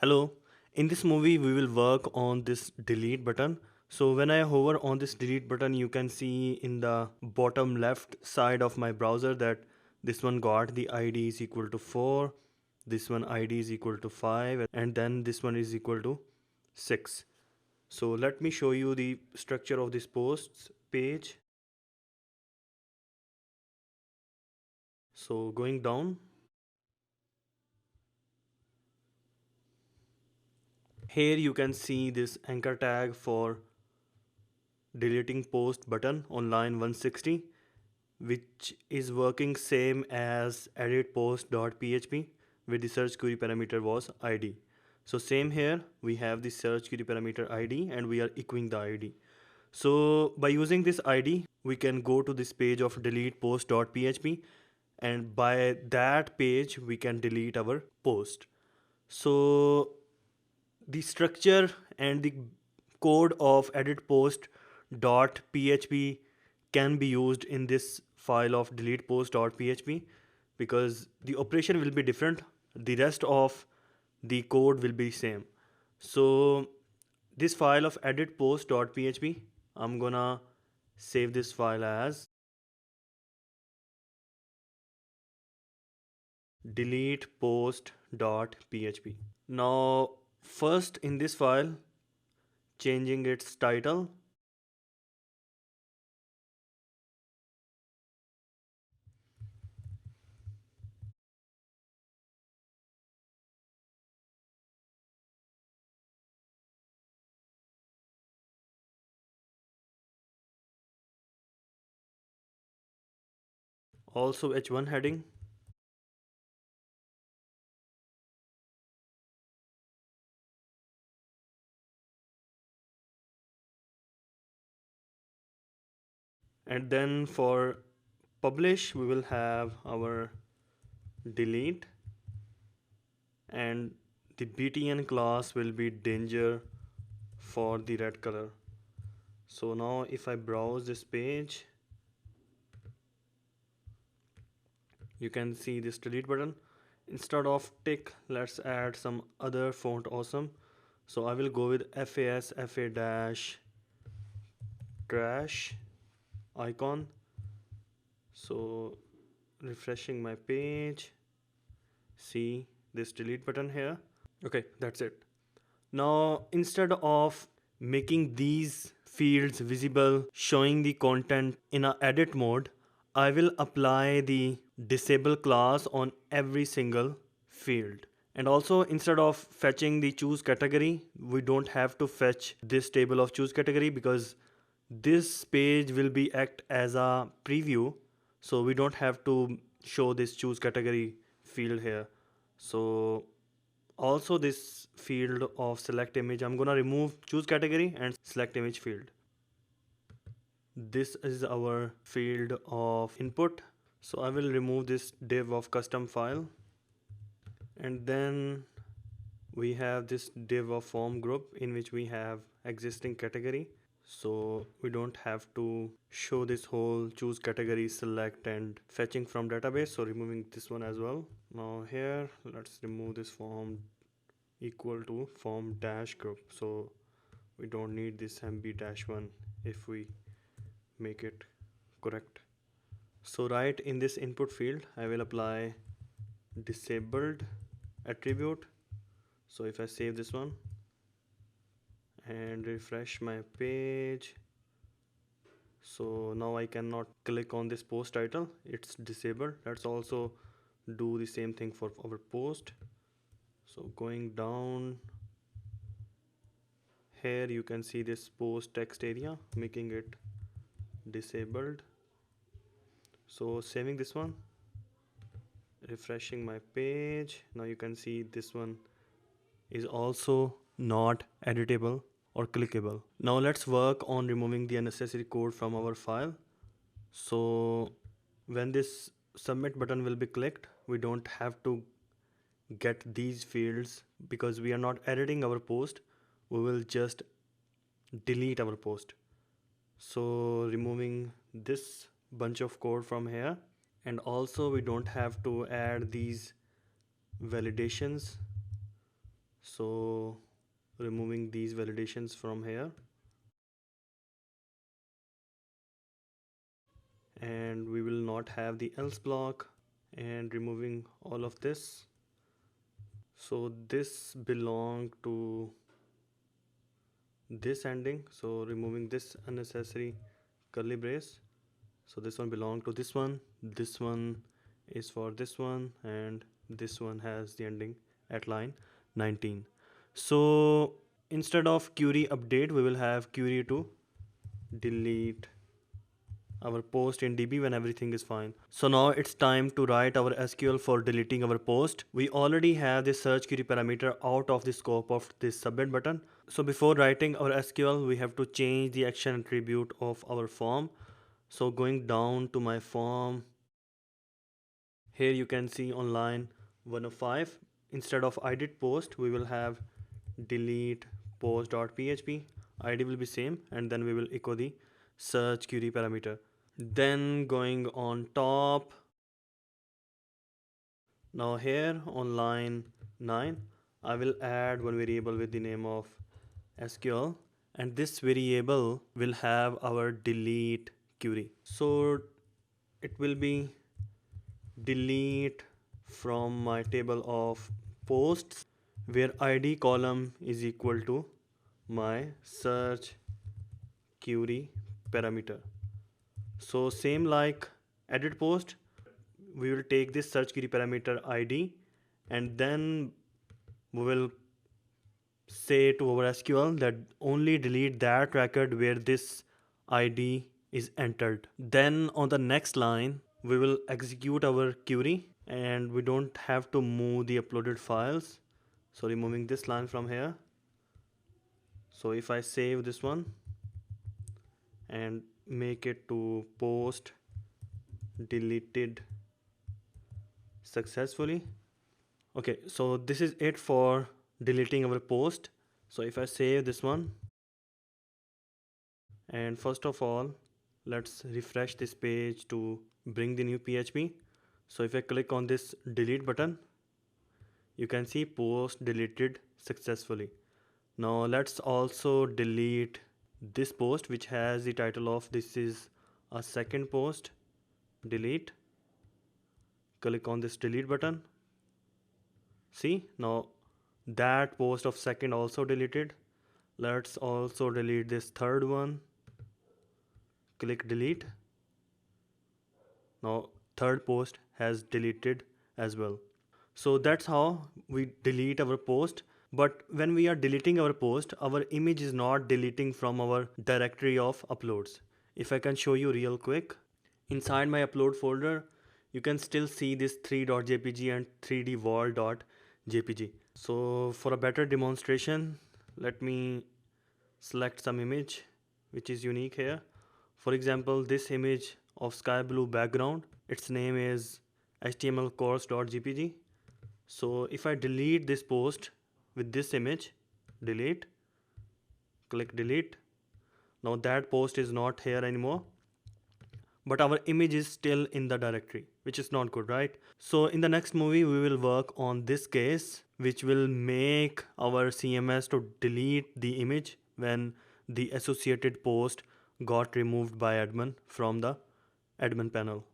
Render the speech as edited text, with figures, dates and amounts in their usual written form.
Hello, in this movie we will work on this delete button. So when I hover on this delete button, you can see in the bottom left side of my browser that this one got the ID is equal to 4, this one ID is equal to 5, and then this one is equal to 6. So let me show you the structure of this posts page. So going down, here you can see this anchor tag for deleting post button on line 160, which is working same as edit post.php where the search query parameter was id. So same here, we have the search query parameter id and we are echoing the id. So by using this id we can go to this page of delete post.php, and by that page we can delete our post. So the structure and the code of edit post dot php can be used in this file of delete post dot php because the operation will be different, the rest of the code will be same. So this file of edit post dot php, I'm gonna save this file as delete post dot php. Now first in this file, changing its title, also h1 heading, and then for publish we will have our delete, and the btn class will be danger for the red color. So now if I browse this page, you can see this delete button. Instead of tick, let's add some other font awesome. So I will go with fas fa dash trash icon. So refreshing my page, see this delete button here. Okay, that's it. Now, instead of making these fields visible, showing the content in a edit mode, I will apply the disable class on every single field. And also, instead of fetching the choose category, we don't have to fetch this table of choose category because this page will be act as a preview. So we don't have to show this choose category field here. So also this field of select image, I'm gonna remove choose category and select image field. This is our field of input. So I will remove this div of custom file, and then we have this div of form group in which we have existing category. So we don't have to show this whole choose category, select and fetching from database. So removing this one as well. Now here let's remove this form equal to form dash group. So we don't need this mb dash 1 if we make it correct. So right in this input field I will apply disabled attribute. So if I save this one and refresh my page, so now I cannot click on this post title, it's disabled. Let's also do the same thing for our post. So going down here you can see this post text area, making it disabled. So saving this one, refreshing my page, now you can see this one is also not editable or clickable. Now let's work on removing the unnecessary code from our file. So when this submit button will be clicked, we don't have to get these fields because we are not editing our post, we will just delete our post. So removing this bunch of code from here, and also we don't have to add these validations So removing these validations from here, and we will not have the else block, and removing all of this. So this belong to this ending, so removing this unnecessary curly brace. So this one belong to this one is for this one, and this one has the ending at line 19. So instead of query update, we will have query to delete our post in DB when everything is fine. So now it's time to write our SQL for deleting our post. We already have this search query parameter out of the scope of this submit button. So before writing our SQL, we have to change the action attribute of our form. So going down to my form, here you can see on line 105, instead of edit post, we will have delete post.php. ID will be same, and then we will echo the search query parameter. Then going on top, now here on line 9, I will add one variable with the name of SQL, and this variable will have our delete query. So it will be delete from my table of posts, where ID column is equal to my search query parameter. So same like edit post, we will take this search query parameter ID, and then we will say to our SQL that only delete that record where this ID is entered. Then on the next line, we will execute our query, and we don't have to move the uploaded files. So removing this line from here. So if I save this one and make it to post deleted successfully. Okay, so this is it for deleting our post. So if I save this one, and first of all, let's refresh this page to bring the new PHP. So if I click on this delete button, you can see post deleted successfully. Now let's also delete this post which has the title of this is a second post. Delete. Click on this delete button. See, now that post of second also deleted. Let's also delete this third one. Click delete. Now third post has deleted as well. So that's how we delete our post. But when we are deleting our post, our image is not deleting from our directory of uploads. If I can show you real quick, inside my upload folder, you can still see this 3.jpg and 3dwall.jpg. So for a better demonstration, let me select some image which is unique here. For example, this image of sky blue background, its name is html course.jpg. So if I delete this post with this image, delete, click delete. Now that post is not here anymore, but our image is still in the directory, which is not good, right? So in the next movie, we will work on this case, which will make our CMS to delete the image when the associated post got removed by admin from the admin panel.